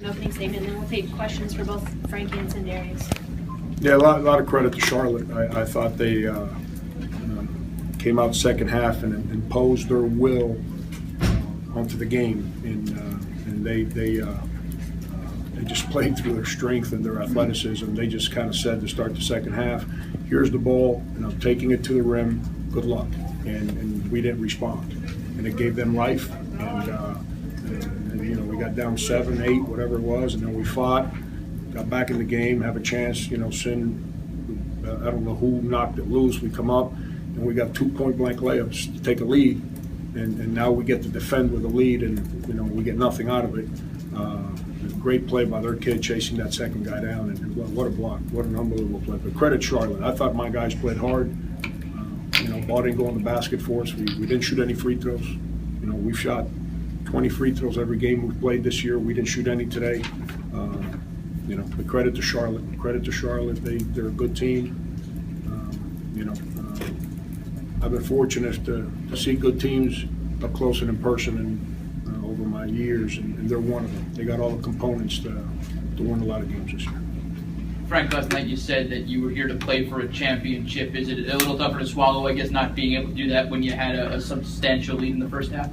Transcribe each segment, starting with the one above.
An opening statement, and then we'll take questions for both Frankie and Sindarius. Yeah, a lot of credit to Charlotte. I thought they came out second half and imposed their will onto the game, and they just played through their strength and their athleticism. They just kind of said to start the second half, here's the ball, taking it to the rim, good luck. And we didn't respond. And it gave them life. And we got down 7, 8, whatever it was, and then we fought, got back in the game, have a chance, I don't know who knocked it loose. We come up, and we got 2 point-blank layups to take a lead. And now we get to defend with a lead, and, we get nothing out of it. Great play by their kid chasing that second guy down, and what a block. What an unbelievable play. But credit Charlotte. I thought my guys played hard. Ball didn't go in the basket for us. We didn't shoot any free throws. We've shot 20 free throws every game we've played this year. We didn't shoot any today. But credit to Charlotte. Credit to Charlotte. They're a good team. I've been fortunate to see good teams up close and in person and over my years, and they're one of them. They got all the components to win a lot of games this year. Frank, last night you said that you were here to play for a championship. Is it a little tougher to swallow, I guess, not being able to do that when you had a substantial lead in the first half?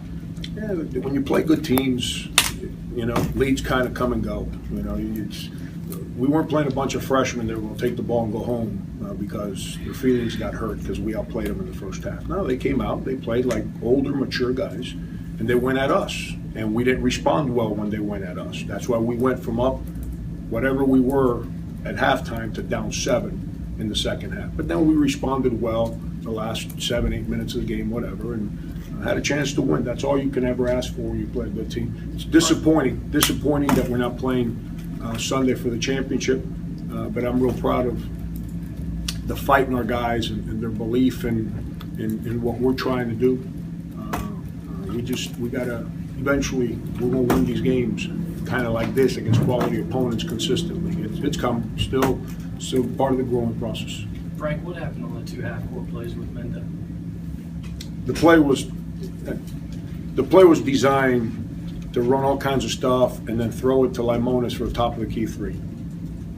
Yeah, when you play good teams, leads kind of come and go. We weren't playing a bunch of freshmen that were going to take the ball and go home because their feelings got hurt because we outplayed them in the first half. No, they came out, they played like older, mature guys, and they went at us. And we didn't respond well when they went at us. That's why we went from up whatever we were at halftime to down 7 in the second half. But then we responded well the last 7, 8 minutes of the game, whatever, and had a chance to win. That's all you can ever ask for when you play a good team. It's disappointing that we're not playing Sunday for the championship, but I'm real proud of the fight in our guys and their belief in what we're trying to do. We got to, eventually, we're going to win these games kind of like this against quality opponents consistently. It's come, still part of the growing process. Frank, what happened on the 2 half-court plays with Menda? The play was designed to run all kinds of stuff and then throw it to Limones for the top of the key 3.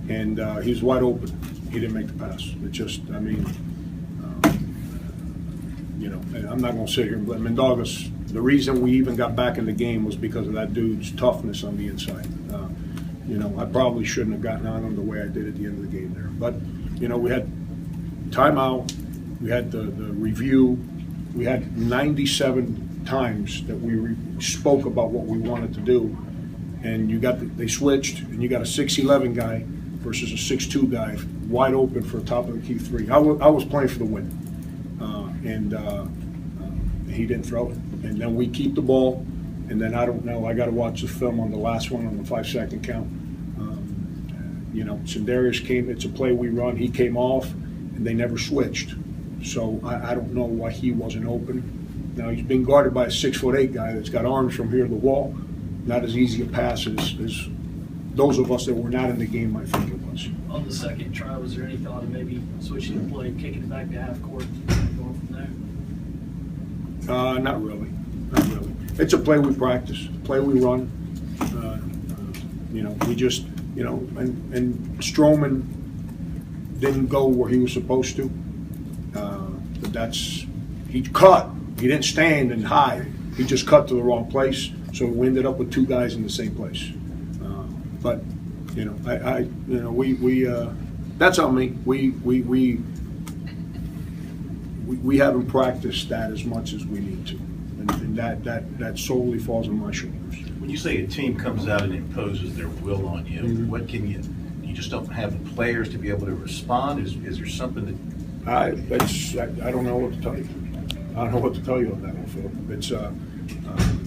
And he was wide open. He didn't make the pass. It just, I'm not going to sit here and blame Mendogas. The reason we even got back in the game was because of that dude's toughness on the inside. I probably shouldn't have gotten on him the way I did at the end of the game there. But, we had timeout, we had the review, we had 97 times that we spoke about what we wanted to do. And they switched, and you got a 6'11" guy versus a 6'2" guy wide open for a top of the key 3. I was playing for the win. He didn't throw it. And then we keep the ball, and then I don't know. I got to watch the film on the last one on the 5-second count. Sindarius came. It's a play we run. He came off, and they never switched. So I don't know why he wasn't open. Now he's being guarded by a 6'8" guy that's got arms from here to the wall. Not as easy a pass as those of us that were not in the game might think it was. On the second try, was there any thought of maybe switching the play, kicking it back to half court, and going from there? Not really. It's a play we practice, a play we run. We just, and Stroman didn't go where he was supposed to. But he cut. He didn't stand and hide. He just cut to the wrong place. So we ended up with 2 guys in the same place. But that's on me. We haven't practiced that as much as we need to, and that solely falls on my shoulders. When you say a team comes out and imposes their will on you, what can you just don't have the players to be able to respond? Is there something that I don't know what to tell you. I don't know what to tell you on that one, Phil. It's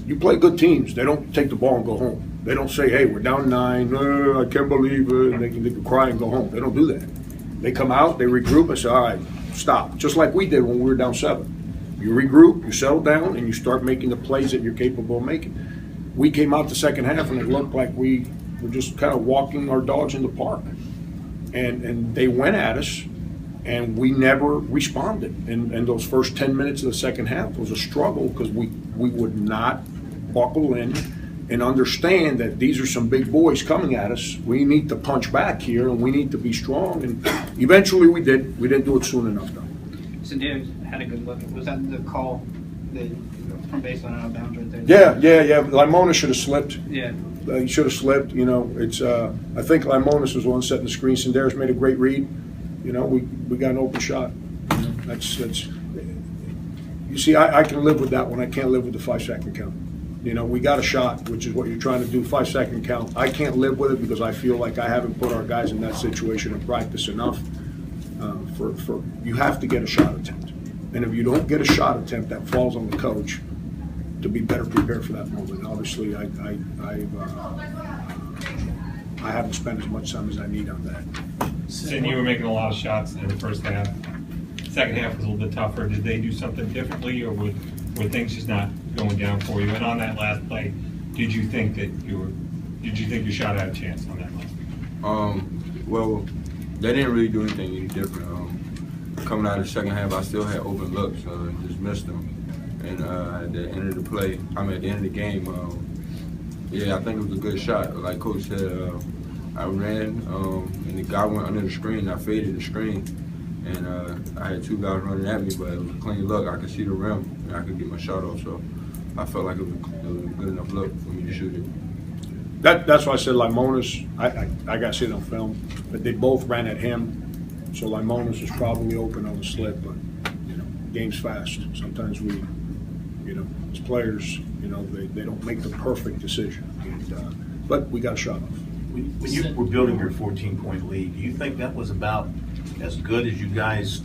you play good teams. They don't take the ball and go home. They don't say, "Hey, we're down 9. I can't believe it." And they can cry and go home. They don't do that. They come out, they regroup, and say, "All right, stop." Just like we did when we were down 7. You regroup, you settle down, and you start making the plays that you're capable of making. We came out the second half, and it looked like we were just kind of walking our dogs in the park. And they went at us, and we never responded. And those first 10 minutes of the second half was a struggle because we would not buckle in and understand that these are some big boys coming at us. We need to punch back here, and we need to be strong. And eventually we did. We didn't do it soon enough, though. Sindarius had a good look. Was that the call that from baseline out of bounds right there? Yeah. Limonis should have slipped. Yeah. He should have slipped. You know, it's. I think Limonis was the one setting the screen. Sindarius made a great read. You know, we got an open shot. You know, that's. You see, I can live with that one. I can't live with the 5-second count. You know, we got a shot, which is what you're trying to do, 5-second count. I can't live with it because I feel like I haven't put our guys in that situation in practice enough. You have to get a shot attempt. And if you don't get a shot attempt, that falls on the coach to be better prepared for that moment. Obviously, I haven't spent as much time as I need on that. Sin, you were making a lot of shots in the first half. Second half was a little bit tougher. Did they do something differently, or were things just not going down for you? And on that last play, did you think your shot had a chance on that last? Well, they didn't really do anything any different. Coming out of the second half, I still had open looks, just missed them. And at the end of the play, at the end of the game, I think it was a good shot. Like Coach said, I ran, and the guy went under the screen. I faded the screen, and I had two guys running at me, but it was a clean look. I could see the rim, and I could get my shot off. So I felt like it was a good enough look for me to shoot it. That's why I said Limonis. I got to see it on film, but they both ran at him. So Limonis was probably open on the slip, but you know, game's fast. Sometimes we, you know, as players, you know, they don't make the perfect decision. And, but we got a shot off. When you were building your 14-point lead, do you think that was about as good as you guys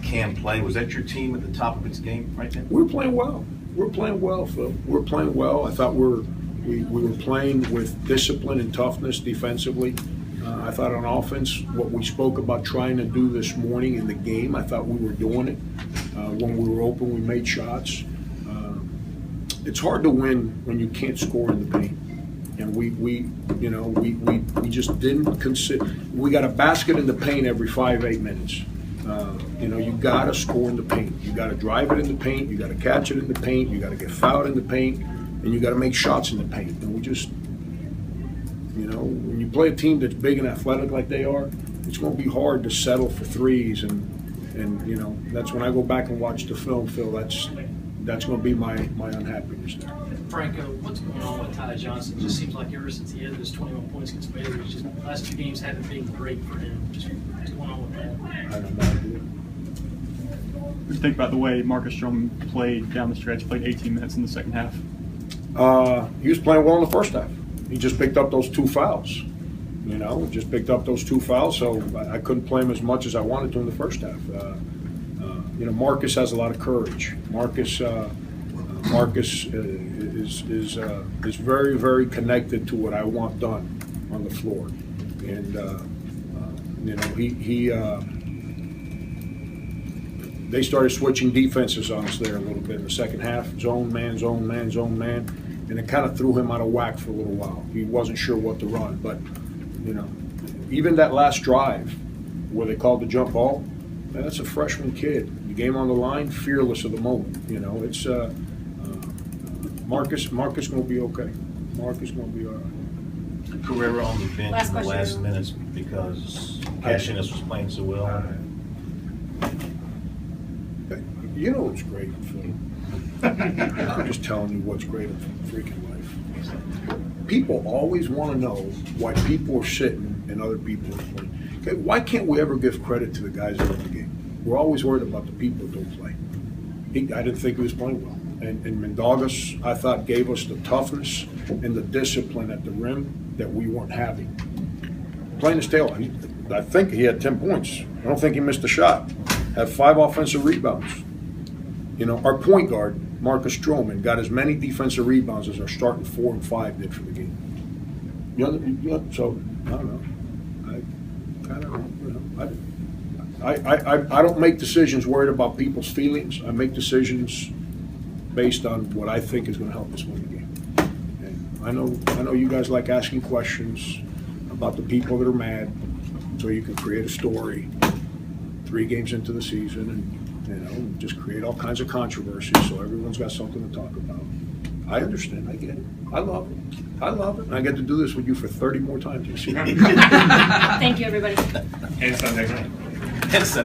can play? Was that your team at the top of its game right then? We're playing well. We're playing well, Phil. We're playing well. I thought we were playing with discipline and toughness defensively. I thought on offense, what we spoke about trying to do this morning in the game, I thought we were doing it. When we were open, we made shots. It's hard to win when you can't score in the paint. And we just didn't consider. We got a basket in the paint every 5-8 minutes. You know, you got to score in the paint. You got to drive it in the paint. You got to catch it in the paint. You got to get fouled in the paint, and you got to make shots in the paint. And we just. You know, when you play a team that's big and athletic like they are, it's going to be hard to settle for threes, and you know, that's when I go back and watch the film, Phil. That's going to be my unhappiness there. Franco, what's going on with Ty Johnson? It just seems like ever since he had those 21 points against Baylor, it's just the last 2 games haven't been great for him. Just what's going on with that? I don't know. What do you think about the way Marcus Stroman played down the stretch, played 18 minutes in the second half? He was playing well in the first half. He just picked up those 2 fouls. You know, just picked up those 2 fouls, so I couldn't play him as much as I wanted to in the first half. You know, Marcus has a lot of courage. Marcus is very, very connected to what I want done on the floor, and you know, they started switching defenses on us there a little bit in the second half. Zone man, zone man, zone man. And it kind of threw him out of whack for a little while. He wasn't sure what to run. But, you know, even that last drive where they called the jump ball, man, that's a freshman kid. The game on the line, fearless of the moment. You know, it's Marcus going to be okay. Marcus going to be all right. Carrera on the bench Last in the question. last minutes because Cashinus was playing so well. You know what's great, Phil? I'm just telling you what's great in freaking life. People always want to know why people are sitting and other people are playing. Okay, why can't we ever give credit to the guys that are in the game? We're always worried about the people that don't play. I didn't think he was playing well. And Mendogas, I thought, gave us the toughness and the discipline at the rim that we weren't having. Plain as tail, I think he had 10 points. I don't think he missed a shot. Had 5 offensive rebounds. You know, our point guard, Marcus Stroman, got as many defensive rebounds as our starting 4 and 5 did for the game. So, I don't know. I don't make decisions worried about people's feelings. I make decisions based on what I think is going to help us win the game. And I know you guys like asking questions about the people that are mad, so you can create a story 3 games into the season and, you know, just create all kinds of controversies so everyone's got something to talk about. I understand. I get it. I love it. I love it. And I get to do this with you for 30 more times this year. Thank you, everybody. And Sunday night. That's